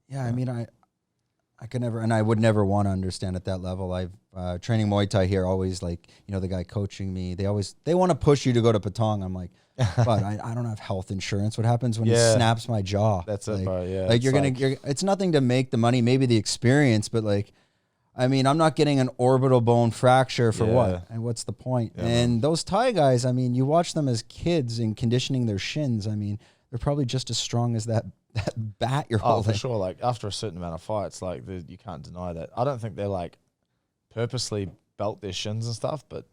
Yeah, I mean, I could never, and I would never want to understand at that level. I've training Muay Thai here, always like, you know, the guy coaching me, they want to push you to go to Patong. I'm like, but I don't have health insurance. What happens when he snaps my jaw? That's like, it, bro. Yeah. Like it's nothing to make the money, maybe the experience, but like, I mean, I'm not getting an orbital bone fracture for what? And what's the point? Yeah, and those Thai guys, I mean, you watch them as kids and conditioning their shins. I mean, they're probably just as strong as that bat you're holding. Oh, for sure. Like after a certain amount of fights, like you can't deny that. I don't think they're like purposely belt their shins and stuff, but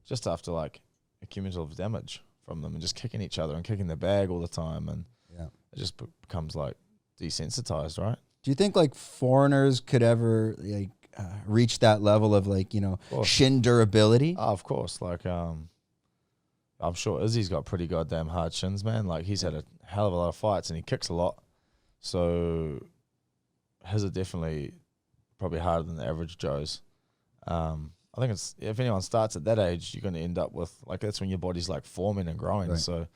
just after like a cumulative damage from them and just kicking each other and kicking the bag all the time, and it just becomes like desensitized, right? Do you think like foreigners could ever like reach that level of like, you know, shin durability? Oh, of course. Like I'm sure Izzy's got pretty goddamn hard shins, man. Like he's had a hell of a lot of fights and he kicks a lot. So his are definitely probably harder than the average Joe's. I think it's, if anyone starts at that age, you're going to end up with, like, that's when your body's like forming and growing. Right. So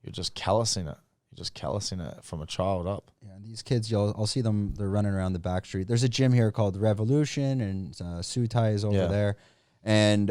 you're just callousing it. You're just callousing it from a child up. Yeah, these kids, I'll see them, they're running around the back street. There's a gym here called Revolution, and Sutai is over there. And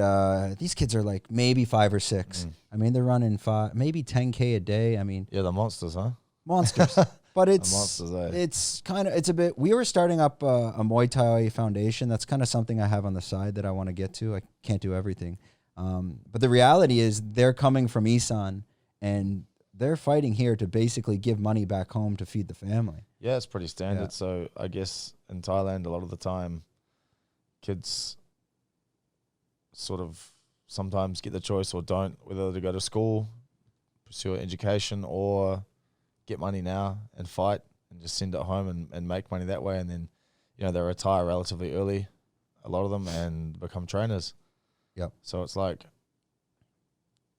these kids are like maybe 5 or 6. I mean, they're running maybe 10K a day. I mean, yeah, the monsters, huh? Monsters. But it's monsters, it's kind of, it's a bit, we were starting up a Muay Thai foundation. That's kind of something I have on the side that I want to get to. I can't do everything. But the reality is they're coming from Isan and they're fighting here to basically give money back home to feed the family. Yeah, it's pretty standard. Yeah. So I guess in Thailand, a lot of the time, kids sort of sometimes get the choice or don't, whether to go to school, pursue an education, or get money now and fight and just send it home and make money that way. And then, you know, they retire relatively early, a lot of them, and become trainers. Yep. So it's like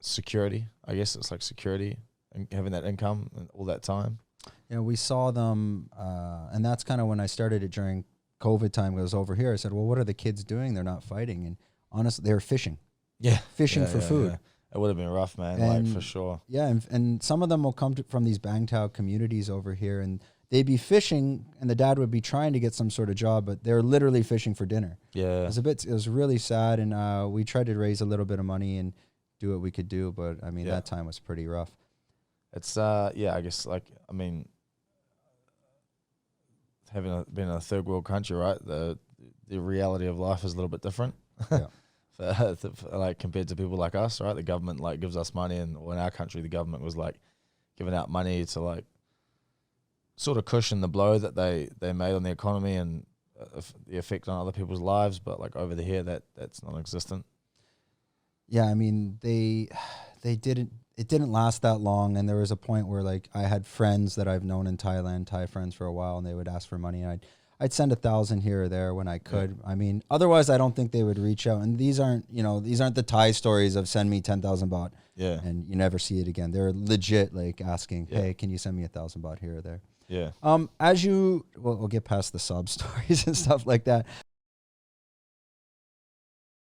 security. I guess it's like security and having that income and all that time. You know, we saw them, and that's kind of when I started it during COVID time. I was over here. I said, well, what are the kids doing? They're not fighting. And honestly, they were fishing. Yeah. Fishing for food. Yeah. It would have been rough, man, like for sure. Yeah, and some of them will come from these Bangtao communities over here, and they'd be fishing, and the dad would be trying to get some sort of job, but they're literally fishing for dinner. Yeah. It was really sad, and we tried to raise a little bit of money and do what we could do, but I mean, that time was pretty rough. It's, I guess, like, I mean, been in a third world country, right, the reality of life is a little bit different. Yeah. Like compared to people like us, right? The government like gives us money, and in our country, the government was like giving out money to like sort of cushion the blow that they made on the economy and the effect on other people's lives. But like over here, that's non-existent. Yeah, I mean it didn't last that long, and there was a point where like I had friends that I've known in Thailand, Thai friends for a while, and they would ask for money, and I'd send 1,000 here or there when I could. Yeah. I mean, otherwise I don't think they would reach out. And these aren't the Thai stories of send me 10,000 baht. Yeah. And you never see it again. They're legit like asking, hey, can you send me 1,000 baht here or there? Yeah. We'll get past the sob stories and stuff like that.